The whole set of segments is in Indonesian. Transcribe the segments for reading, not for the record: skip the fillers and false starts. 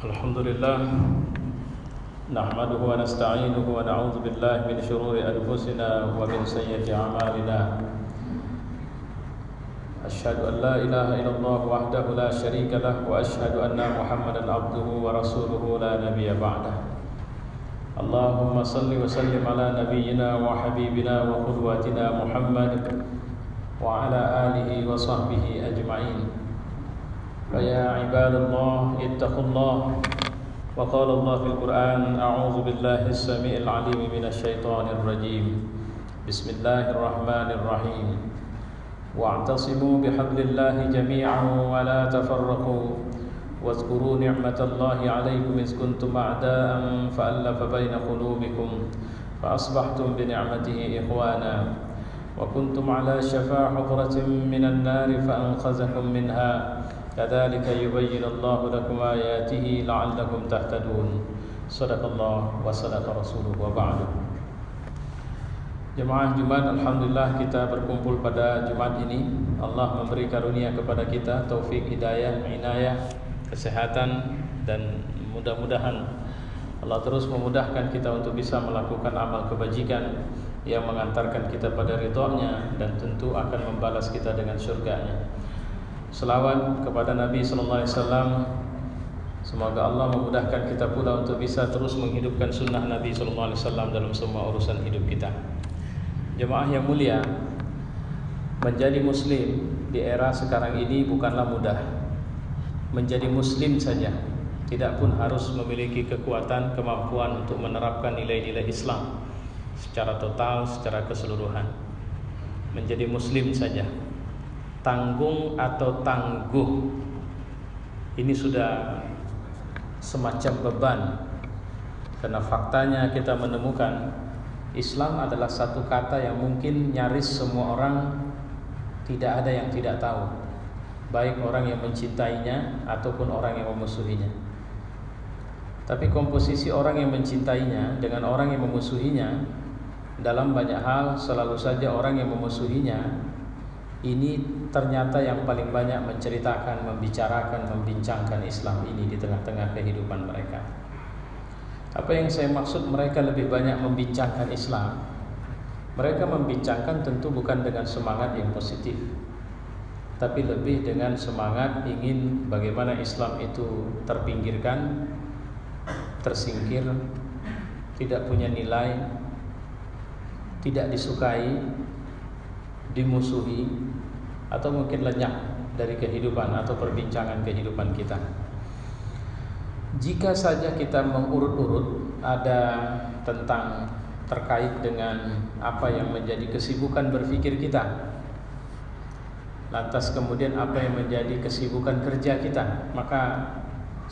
Alhamdulillah nahmaduhu wa nasta'inuhu wa na'udzu billahi min shururi anfusina wa min sayyiati a'malina. Asyhadu an la ilaha illallah wahdahu la syarika lah wa asyhadu anna Muhammadan abduhu wa rasuluhu la nabiyya ba'dah. Allahumma salli wa sallim ala nabiyyina wa habibina wa qudwatina Muhammad wa ala alihi wa sahbihi ajma'in. فيا عباد الله اتقوا الله وقال الله في القرآن أعوذ بالله السميع العليم من الشيطان الرجيم بسم الله الرحمن الرحيم واعتصموا بحبل الله جميعا ولا تفرقوا واذكروا نعمة الله عليكم إذ كنتم أعداء فألف بين قلوبكم فأصبحتم بنعمته إخوانا وكنتم على شفا حفرة من النار فأنقذكم منها كذلك يبين الله لكم آياته لعلكم تهتدون صدق الله وصدق رسوله وبعد. Jemaah Jumat, alhamdulillah kita berkumpul pada Jumat ini. Allah memberi karunia kepada kita taufik, hidayah, inayah, kesehatan, dan mudah-mudahan Allah terus memudahkan kita untuk bisa melakukan amal kebajikan yang mengantarkan kita pada ridha-Nya dan tentu akan membalas kita dengan surga-Nya. Selawat kepada Nabi sallallahu alaihi wasallam. Semoga Allah memudahkan kita pula untuk bisa terus menghidupkan sunnah Nabi sallallahu alaihi wasallam dalam semua urusan hidup kita. Jemaah yang mulia, menjadi muslim di era sekarang ini bukanlah mudah. Menjadi muslim saja tidak pun harus memiliki kekuatan, kemampuan untuk menerapkan nilai-nilai Islam secara total, secara keseluruhan. Menjadi muslim saja, tanggung atau tangguh, ini sudah semacam beban. Karena faktanya kita menemukan Islam adalah satu kata yang mungkin nyaris semua orang tidak ada yang tidak tahu, baik orang yang mencintainya ataupun orang yang memusuhinya. Tapi komposisi orang yang mencintainya dengan orang yang memusuhinya dalam banyak hal selalu saja orang yang memusuhinya ini ternyata yang paling banyak menceritakan, membicarakan, membincangkan Islam ini di tengah-tengah kehidupan mereka. Apa yang saya maksud mereka lebih banyak membincangkan Islam? Mereka membincangkan tentu bukan dengan semangat yang positif, tapi lebih dengan semangat ingin bagaimana Islam itu terpinggirkan, tersingkir, tidak punya nilai, tidak disukai, dimusuhi, atau mungkin lenyap dari kehidupan atau perbincangan kehidupan kita. Jika saja kita mengurut-urut ada tentang terkait dengan apa yang menjadi kesibukan berpikir kita, lantas kemudian apa yang menjadi kesibukan kerja kita, maka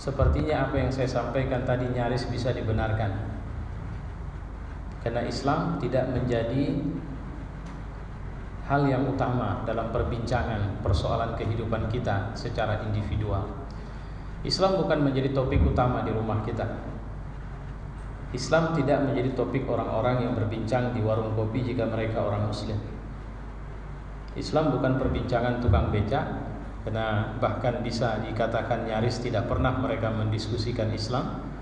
sepertinya apa yang saya sampaikan tadi nyaris bisa dibenarkan. Karena Islam tidak menjadi hal yang utama dalam perbincangan persoalan kehidupan kita secara individual. Islam bukan menjadi topik utama di rumah kita. Islam tidak menjadi topik orang-orang yang berbincang di warung kopi jika mereka orang muslim. Islam bukan perbincangan tukang becak, karena bahkan bisa dikatakan nyaris tidak pernah mereka mendiskusikan Islam.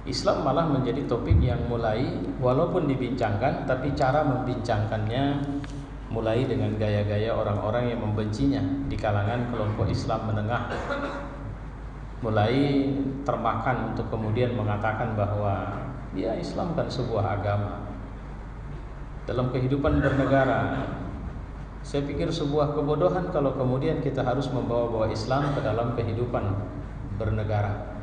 Islam malah menjadi topik yang mulai walaupun dibincangkan, tapi cara membincangkannya mulai dengan gaya-gaya orang-orang yang membencinya di kalangan kelompok Islam menengah, mulai termakan untuk kemudian mengatakan bahwa ya Islam kan sebuah agama. Dalam kehidupan bernegara, saya pikir sebuah kebodohan kalau kemudian kita harus membawa Islam ke dalam kehidupan bernegara.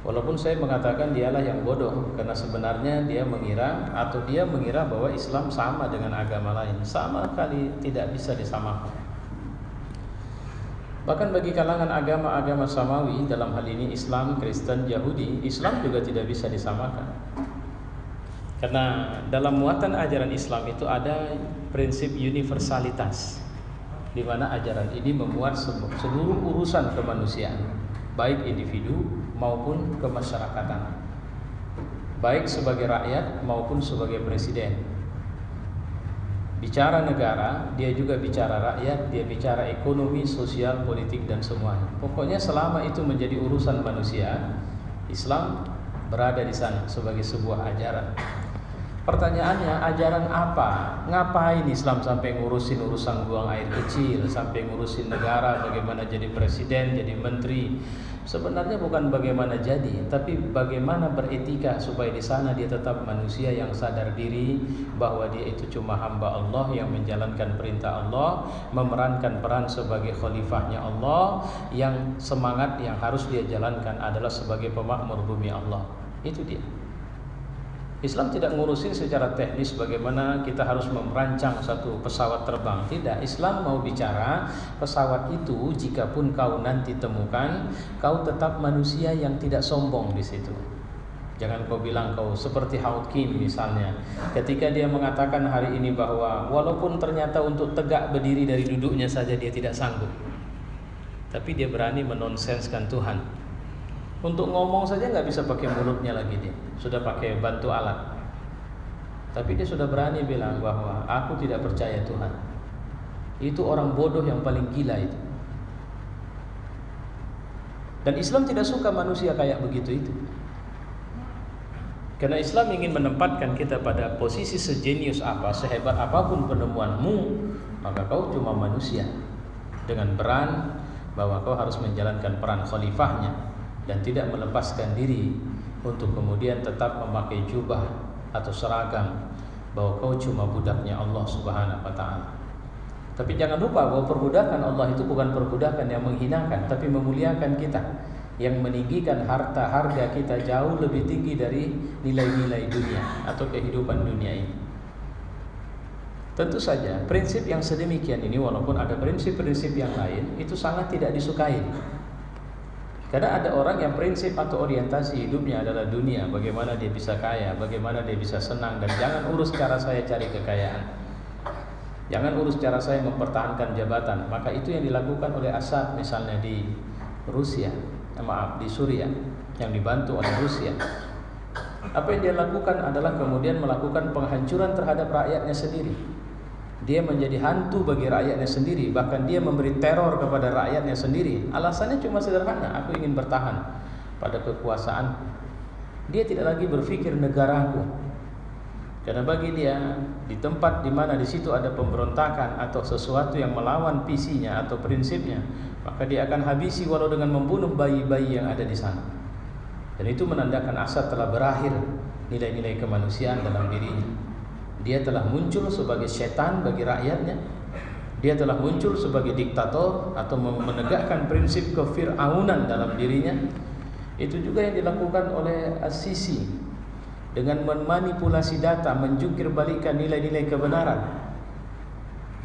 Walaupun saya mengatakan dialah yang bodoh, karena sebenarnya dia mengira bahwa Islam sama dengan agama lain. Sama sekali tidak bisa disamakan. Bahkan bagi kalangan agama-agama samawi, dalam hal ini Islam, Kristen, Yahudi, Islam juga tidak bisa disamakan. Karena dalam muatan ajaran Islam itu ada prinsip universalitas, di mana ajaran ini memuat seluruh urusan kemanusiaan, baik individu maupun kemasyarakatan, baik sebagai rakyat maupun sebagai presiden. bicara negara, dia juga bicara rakyat, dia bicara ekonomi, sosial, politik dan semuanya. Pokoknya selama itu menjadi urusan manusia, Islam berada di sana sebagai sebuah ajaran. Pertanyaannya, ajaran apa? Ngapain Islam sampai ngurusin urusan buang air kecil, sampai ngurusin negara, bagaimana jadi presiden, jadi menteri? Sebenarnya bukan bagaimana jadi, tapi bagaimana beretika supaya di sana dia tetap manusia yang sadar diri bahwa dia itu cuma hamba Allah yang menjalankan perintah Allah, memerankan peran sebagai khalifahnya Allah, yang semangat yang harus dia jalankan adalah sebagai pemakmur bumi Allah. Itu dia. Islam tidak ngurusin secara teknis bagaimana kita harus merancang satu pesawat terbang. Tidak, Islam mau bicara pesawat itu jikapun kau nanti temukan, kau tetap manusia yang tidak sombong di situ. Jangan kau bilang kau seperti Hawking misalnya, ketika dia mengatakan hari ini bahwa walaupun ternyata untuk tegak berdiri dari duduknya saja dia tidak sanggup, tapi dia berani menonsenskan Tuhan. Untuk ngomong saja nggak bisa pakai mulutnya lagi, dia sudah pakai bantu alat. Tapi dia sudah berani bilang bahwa aku tidak percaya Tuhan. Itu orang bodoh yang paling gila itu. Dan Islam tidak suka manusia kayak begitu itu. Karena Islam ingin menempatkan kita pada posisi sejenius apa, sehebat apapun penemuanmu, maka kau cuma manusia dengan peran bahwa kau harus menjalankan peran khalifahnya dan tidak melepaskan diri untuk kemudian tetap memakai jubah atau seragam bahwa kau cuma budaknya Allah Subhanahu wa taala. Tapi jangan lupa bahwa perbudakan Allah itu bukan perbudakan yang menghinakan, tapi memuliakan kita, yang meninggikan harga kita jauh lebih tinggi dari nilai-nilai dunia atau kehidupan dunia ini. Tentu saja prinsip yang sedemikian ini, walaupun ada prinsip-prinsip yang lain, itu sangat tidak disukai. Karena ada orang yang prinsip atau orientasi hidupnya adalah dunia, bagaimana dia bisa kaya, bagaimana dia bisa senang, dan jangan urus cara saya cari kekayaan, jangan urus cara saya mempertahankan jabatan. Maka itu yang dilakukan oleh Assad misalnya di Rusia, di Suriah, yang dibantu oleh Rusia. Apa yang dia lakukan adalah kemudian melakukan penghancuran terhadap rakyatnya sendiri. Dia menjadi hantu bagi rakyatnya sendiri, bahkan dia memberi teror kepada rakyatnya sendiri. Alasannya cuma sederhana, aku ingin bertahan pada kekuasaan. Dia tidak lagi berpikir negaraku, karena bagi dia di tempat di mana di situ ada pemberontakan atau sesuatu yang melawan visinya atau prinsipnya, maka dia akan habisi walau dengan membunuh bayi-bayi yang ada di sana. Dan itu menandakan Assad telah berakhir nilai-nilai kemanusiaan dalam dirinya. Dia telah muncul sebagai setan bagi rakyatnya. Dia telah muncul sebagai diktator atau menegakkan prinsip kefiraunan dalam dirinya. Itu juga yang dilakukan oleh As-Sisi dengan memanipulasi data, menjungkir balikan nilai-nilai kebenaran,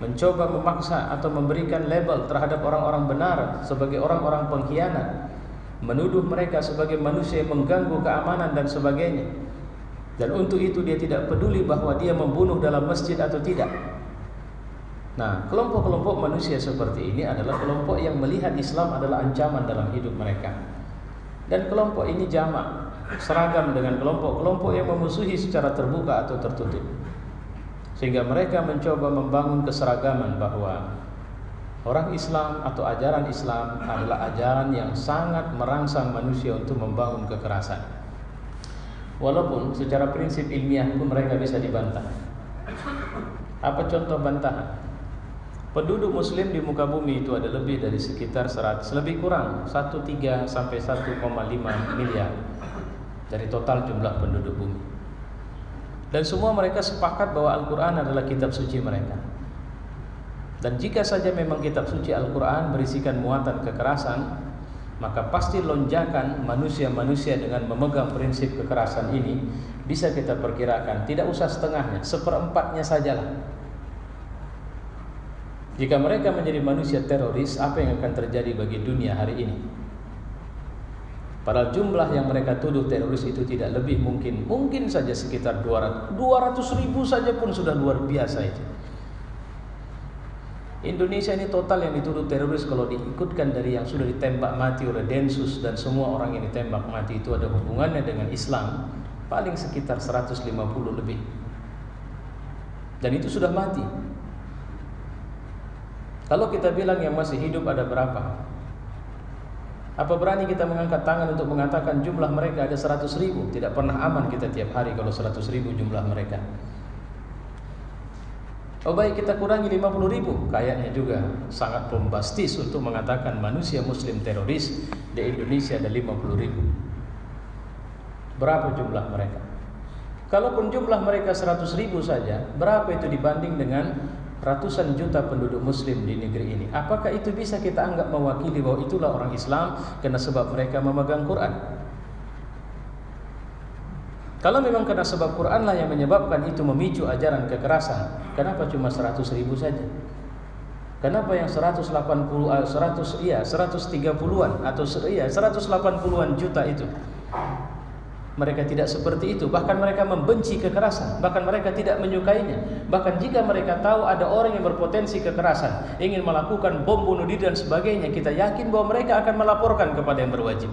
mencoba memaksa atau memberikan label terhadap orang-orang benar sebagai orang-orang pengkhianat, menuduh mereka sebagai manusia yang mengganggu keamanan dan sebagainya. Dan untuk itu dia tidak peduli bahwa dia membunuh dalam masjid atau tidak. Nah, kelompok-kelompok manusia seperti ini adalah kelompok yang melihat Islam adalah ancaman dalam hidup mereka. Dan kelompok ini jamak, seragam dengan kelompok-kelompok yang memusuhi secara terbuka atau tertutup. Sehingga mereka mencoba membangun keseragaman bahwa orang Islam atau ajaran Islam adalah ajaran yang sangat merangsang manusia untuk membangun kekerasan. Walaupun secara prinsip ilmiah pun mereka bisa dibantah. Apa contoh bantahan? Penduduk muslim di muka bumi itu ada lebih dari sekitar 100, lebih kurang 1,3 sampai 1,5 miliar dari total jumlah penduduk bumi. Dan semua mereka sepakat bahwa Al-Quran adalah kitab suci mereka. Dan jika saja memang kitab suci Al-Quran berisikan muatan kekerasan, maka pasti lonjakan manusia-manusia dengan memegang prinsip kekerasan ini bisa kita perkirakan tidak usah setengahnya, seperempatnya sajalah. Jika mereka menjadi manusia teroris, apa yang akan terjadi bagi dunia hari ini? Padahal jumlah yang mereka tuduh teroris itu tidak lebih mungkin saja sekitar 200 ribu saja pun sudah luar biasa itu. Indonesia ini total yang dituduh teroris kalau diikutkan dari yang sudah ditembak mati oleh Densus dan semua orang yang ditembak mati itu ada hubungannya dengan Islam, paling sekitar 150 lebih. Dan itu sudah mati. Kalau kita bilang yang masih hidup ada berapa? Apa berani kita mengangkat tangan untuk mengatakan jumlah mereka ada 100.000? Tidak pernah aman kita tiap hari kalau 100.000 jumlah mereka. Oh baik, kita kurangi 50.000. Kayaknya juga sangat bombastis untuk mengatakan manusia muslim teroris di Indonesia ada 50.000. Berapa jumlah mereka? Kalaupun jumlah mereka 100.000 saja, berapa itu dibanding dengan ratusan juta penduduk muslim di negeri ini? Apakah itu bisa kita anggap mewakili bahwa itulah orang Islam karena sebab mereka memegang Quran? Kalau memang karena sebab Quranlah yang menyebabkan itu memicu ajaran kekerasan, kenapa cuma 100.000 saja? Kenapa yang 130-an atau 180-an juta itu? Mereka tidak seperti itu. Bahkan mereka membenci kekerasan. Bahkan mereka tidak menyukainya. Bahkan jika mereka tahu ada orang yang berpotensi kekerasan, ingin melakukan bom bunuh diri dan sebagainya, kita yakin bahwa mereka akan melaporkan kepada yang berwajib.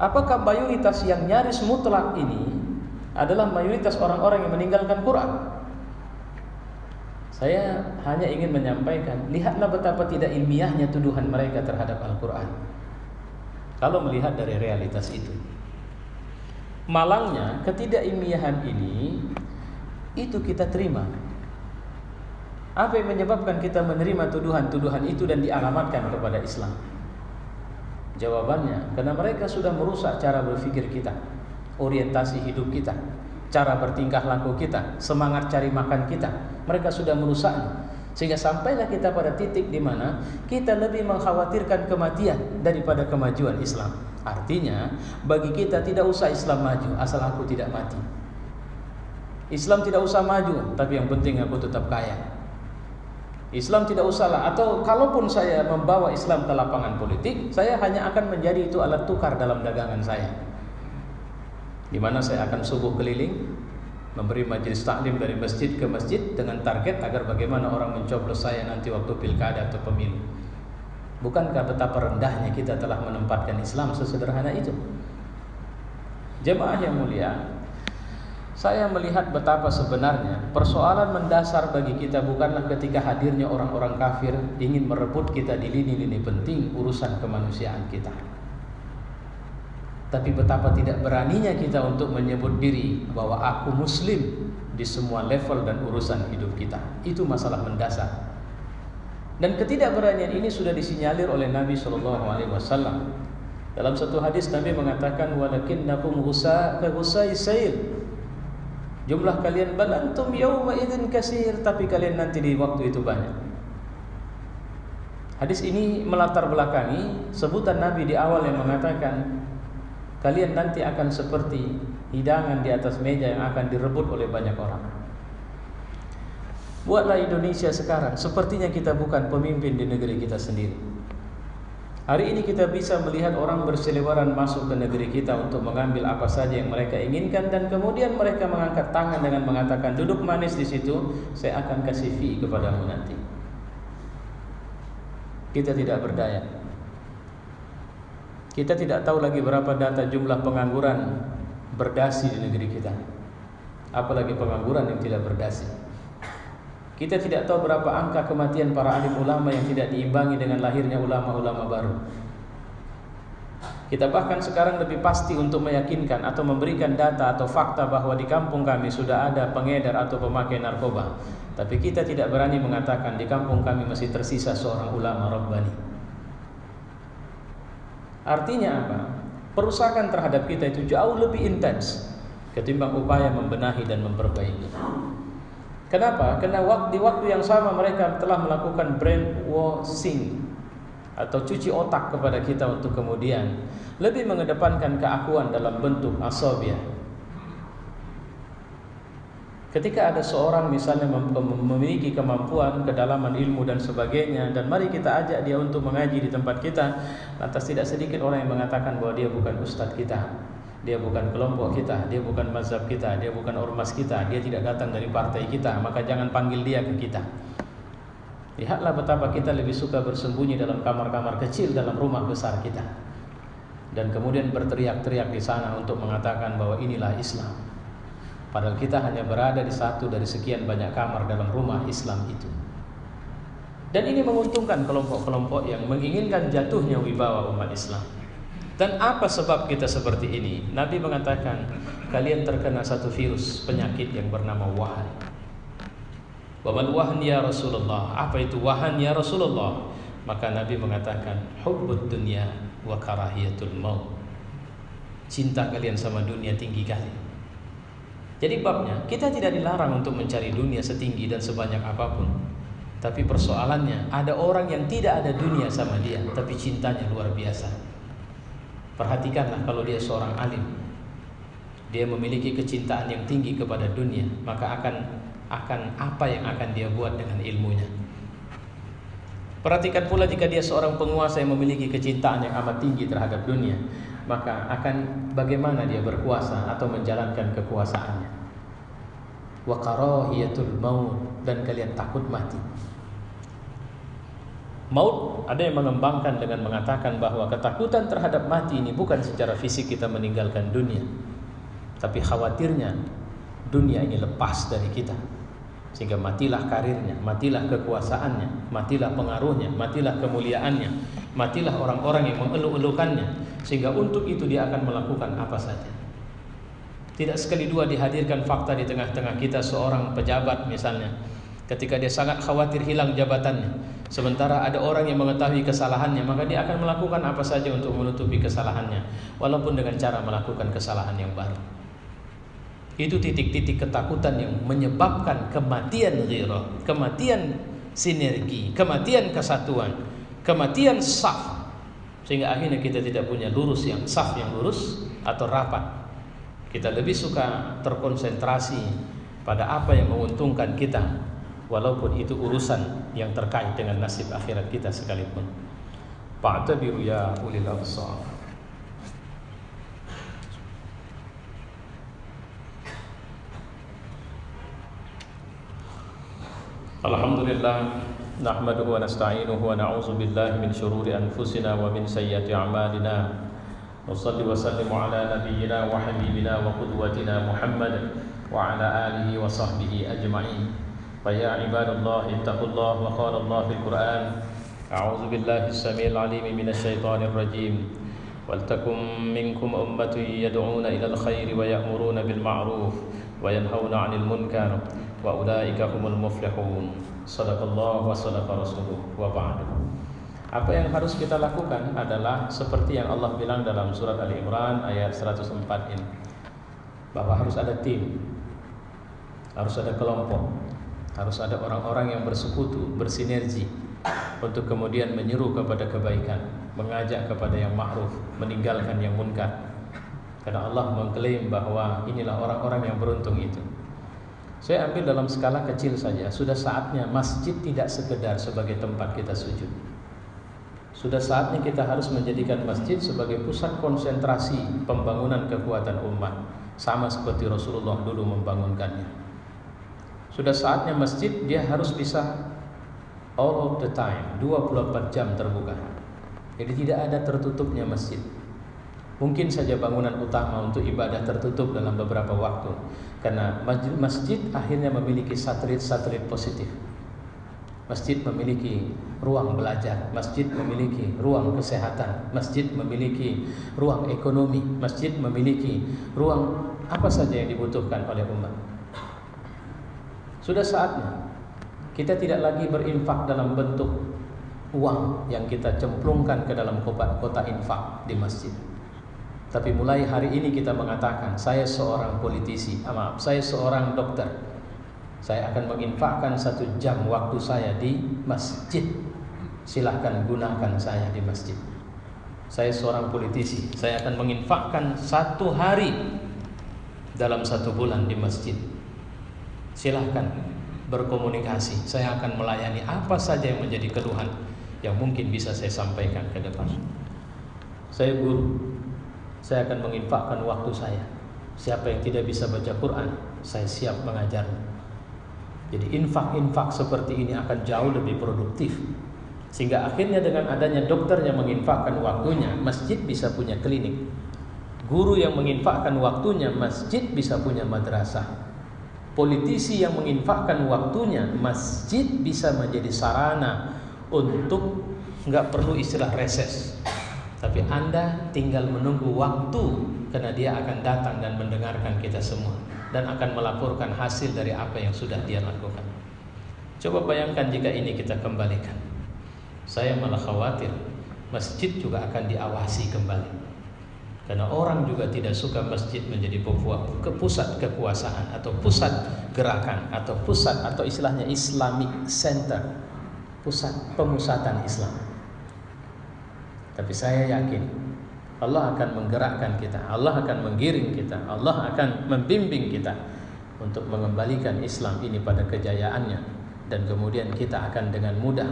Apakah mayoritas yang nyaris mutlak ini adalah mayoritas orang-orang yang meninggalkan Quran? Saya hanya ingin menyampaikan, lihatlah betapa tidak ilmiahnya tuduhan mereka terhadap Al-Quran. Kalau melihat dari realitas itu, malangnya ketidakilmiahan ini itu kita terima. Apa yang menyebabkan kita menerima tuduhan-tuduhan itu dan dialamatkan kepada Islam? Jawabannya, karena mereka sudah merusak cara berpikir kita, orientasi hidup kita, cara bertingkah laku kita, semangat cari makan kita. Mereka sudah merusaknya, sehingga sampailah kita pada titik di mana kita lebih mengkhawatirkan kematian daripada kemajuan Islam. Artinya, bagi kita tidak usah Islam maju asal aku tidak mati. Islam tidak usah maju, tapi yang penting aku tetap kaya. Islam tidak usahlah, atau kalaupun saya membawa Islam ke lapangan politik, saya hanya akan menjadi itu alat tukar dalam dagangan saya, di mana saya akan subuh keliling, memberi majelis taklim dari masjid ke masjid dengan target agar bagaimana orang mencoblos saya nanti waktu pilkada atau pemilu. Bukankah betapa rendahnya kita telah menempatkan Islam sesederhana itu? Jemaah yang mulia, saya melihat betapa sebenarnya persoalan mendasar bagi kita bukanlah ketika hadirnya orang-orang kafir ingin merebut kita di lini-lini penting urusan kemanusiaan kita, tapi betapa tidak beraninya kita untuk menyebut diri bahwa aku muslim di semua level dan urusan hidup kita. Itu masalah mendasar. Dan ketidakberanian ini sudah disinyalir oleh Nabi SAW. Dalam satu hadis Nabi mengatakan, walakinnakum ghusai sayl. Jumlah kalian bal antum yawma idzin katsir, tapi kalian nanti di waktu itu banyak. Hadis ini melatar belakangi sebutan Nabi di awal yang mengatakan, kalian nanti akan seperti hidangan di atas meja yang akan direbut oleh banyak orang. Buatlah Indonesia sekarang sepertinya kita bukan pemimpin di negeri kita sendiri. Hari ini kita bisa melihat orang berseliweran masuk ke negeri kita untuk mengambil apa saja yang mereka inginkan, dan kemudian mereka mengangkat tangan dengan mengatakan, duduk manis di situ, saya akan kasih fee kepadamu nanti. Kita tidak berdaya. Kita tidak tahu lagi berapa data jumlah pengangguran berdasi di negeri kita, apalagi pengangguran yang tidak berdasi. Kita tidak tahu berapa angka kematian para alim ulama yang tidak diimbangi dengan lahirnya ulama-ulama baru. Kita bahkan sekarang lebih pasti untuk meyakinkan atau memberikan data atau fakta bahwa di kampung kami sudah ada pengedar atau pemakai narkoba, tapi kita tidak berani mengatakan di kampung kami masih tersisa seorang ulama rabbani. Artinya apa? Perusakan terhadap kita itu jauh lebih intens ketimbang upaya membenahi dan memperbaiki. Kenapa? Karena di waktu yang sama mereka telah melakukan brainwashing atau cuci otak kepada kita untuk kemudian lebih mengedepankan keakuan dalam bentuk asabiah. Ketika ada seorang misalnya memiliki kemampuan, kedalaman ilmu dan sebagainya, dan mari kita ajak dia untuk mengaji di tempat kita, lantas tidak sedikit orang yang mengatakan bahwa dia bukan ustadz kita, dia bukan kelompok kita, dia bukan mazhab kita, dia bukan ormas kita, dia tidak datang dari partai kita, maka jangan panggil dia ke kita. Lihatlah betapa kita lebih suka bersembunyi dalam kamar-kamar kecil dalam rumah besar kita, dan kemudian berteriak-teriak di sana untuk mengatakan bahwa inilah Islam. Padahal kita hanya berada di satu dari sekian banyak kamar dalam rumah Islam itu. Dan ini menguntungkan kelompok-kelompok yang menginginkan jatuhnya wibawa umat Islam. Dan apa sebab kita seperti ini? Nabi mengatakan, kalian terkena satu virus penyakit yang bernama wahan. Wa mal wahan ya Rasulullah? Apa itu wahan ya Rasulullah? Maka Nabi mengatakan, hubbud dunya wa karahiyatul maut. Cinta kalian sama dunia tinggi kali. Jadi babnya, kita tidak dilarang untuk mencari dunia setinggi dan sebanyak apapun. Tapi persoalannya, ada orang yang tidak ada dunia sama dia, tapi cintanya luar biasa. Perhatikanlah kalau dia seorang alim, dia memiliki kecintaan yang tinggi kepada dunia, maka akan apa yang akan dia buat dengan ilmunya. Perhatikan pula jika dia seorang penguasa yang memiliki kecintaan yang amat tinggi terhadap dunia, maka akan bagaimana dia berkuasa atau menjalankan kekuasaannya. Wa karahiyatul maut, dan kalian takut mati. Maut, ada yang mengembangkan dengan mengatakan bahwa ketakutan terhadap mati ini bukan secara fisik kita meninggalkan dunia, tapi khawatirnya dunia ini lepas dari kita, sehingga matilah karirnya, matilah kekuasaannya, matilah pengaruhnya, matilah kemuliaannya, matilah orang-orang yang mengeluh-elukannya, sehingga untuk itu dia akan melakukan apa saja. Tidak sekali dua dihadirkan fakta di tengah-tengah kita seorang pejabat misalnya, ketika dia sangat khawatir hilang jabatannya, sementara ada orang yang mengetahui kesalahannya, maka dia akan melakukan apa saja untuk menutupi kesalahannya, walaupun dengan cara melakukan kesalahan yang baru. Itu titik-titik ketakutan yang menyebabkan kematian ghirah, kematian sinergi, kematian kesatuan, kematian saf, sehingga akhirnya kita tidak punya lurus yang saf yang lurus atau rapat. Kita lebih suka terkonsentrasi pada apa yang menguntungkan kita, walaupun itu urusan yang terkait dengan nasib akhirat kita sekalipun. Fa'tabiru ya ulil absar. Alhamdulillah, nahmaduhu wa nasta'inuhu wa na'udzu billahi min syururi anfusina wa min sayyiati a'malina. Wa shalli wa sallimu ala nabiyyina wa habibina wa qudwatina Muhammad wa ala alihi wa sahbihi ajma'in. فيا عباد الله اتقوا الله وقال الله في القرآن أعوذ بالله السميع العليم من الشيطان الرجيم ولتكن منكم أمة يدعون إلى الخير ويأمرون بالمعروف وينهون عن المنكر وأولئك هم المفلحون صدق الله وصدق رسوله وبعد. Apa yang harus kita lakukan adalah seperti yang Allah bilang dalam surat Ali Imran ayat 104 ini, bahwa harus ada tim, harus ada kelompok, harus ada orang-orang yang bersekutu, bersinergi untuk kemudian menyeru kepada kebaikan, mengajak kepada yang ma'ruf, meninggalkan yang munkar. Karena Allah mengklaim bahwa inilah orang-orang yang beruntung itu. Saya ambil dalam skala kecil saja. Sudah saatnya masjid tidak sekedar sebagai tempat kita sujud. Sudah saatnya kita harus menjadikan masjid sebagai pusat konsentrasi pembangunan kekuatan umat, sama seperti Rasulullah dulu membangunkannya. Sudah saatnya masjid dia harus bisa all of the time, 24 jam terbuka. Jadi tidak ada tertutupnya masjid. Mungkin saja bangunan utama untuk ibadah tertutup dalam beberapa waktu, karena masjid akhirnya memiliki satelit-satelit positif. Masjid memiliki ruang belajar, masjid memiliki ruang kesehatan, masjid memiliki ruang ekonomi, masjid memiliki ruang apa saja yang dibutuhkan oleh umat. Sudah saatnya kita tidak lagi berinfak dalam bentuk uang yang kita cemplungkan ke dalam kotak infak di masjid. Tapi mulai hari ini kita mengatakan, saya seorang politisi, saya seorang dokter, saya akan menginfakkan 1 jam waktu saya di masjid. Silahkan gunakan saya di masjid. Saya seorang politisi, saya akan menginfakkan 1 hari dalam 1 bulan di masjid. Silahkan berkomunikasi, saya akan melayani apa saja yang menjadi keluhan yang mungkin bisa saya sampaikan ke depan. Saya guru, saya akan menginfakkan waktu saya. Siapa yang tidak bisa baca Quran, saya siap mengajarnya. Jadi infak-infak seperti ini akan jauh lebih produktif, sehingga akhirnya dengan adanya dokter yang menginfakkan waktunya, masjid bisa punya klinik. Guru yang menginfakkan waktunya, masjid bisa punya madrasah. Politisi yang menginfakkan waktunya, masjid bisa menjadi sarana untuk nggak perlu istilah reses, tapi Anda tinggal menunggu waktu, karena dia akan datang dan mendengarkan kita semua dan akan melaporkan hasil dari apa yang sudah dia lakukan. Coba bayangkan jika ini kita kembalikan. Saya malah khawatir masjid juga akan diawasi kembali, karena orang juga tidak suka masjid menjadi pusat kekuasaan atau pusat gerakan atau pusat atau istilahnya Islamic Center, pusat pemusatan Islam. Tapi saya yakin Allah akan menggerakkan kita, Allah akan menggiring kita, Allah akan membimbing kita untuk mengembalikan Islam ini pada kejayaannya, dan kemudian kita akan dengan mudah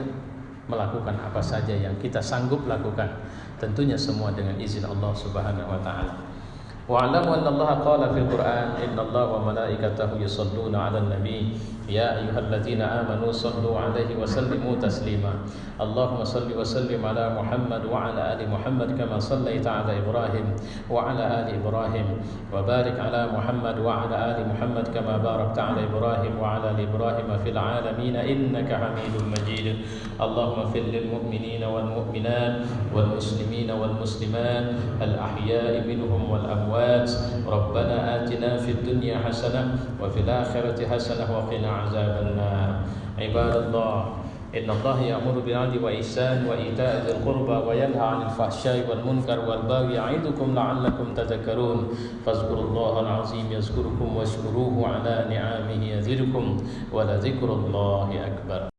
melakukan apa saja yang kita sanggup lakukan, tentunya semua dengan izin Allah Subhanahu wa taala. Wa'lamu anna Allah qala fil Qur'an innallaha wa malaikatahu yusholluna 'alan nabi ya ayyuhalladzina amanu shallu 'alaihi wa sallimu taslima. Allahumma shalli wa sallim ala Muhammad wa ala ali Muhammad kama shallaita 'ala Ibrahim wa ala ali Ibrahim wa barik ala Muhammad wa ala ali Muhammad kama barakta 'ala Ibrahim wa ala ali Ibrahim fil 'alamin innaka Hamidum Majid. Allahumma fil lil mu'minina wal mu'minat wal muslimina wal muslimat al ahya'i minhum wal amwat. ربنا آتنا في الدنيا حسنة وفي الآخرة حسنة وقنا عذاب النار. عباد الله إن الله يأمر بالعدل والإحسان وإيتاء ذي القربى وينهى عن الفحشاء والمنكر والبغي يعظكم لعلكم تذكرون فاذكروا الله العظيم يذكركم واشكروه على نعمه يزدكم ولذكر الله أكبر.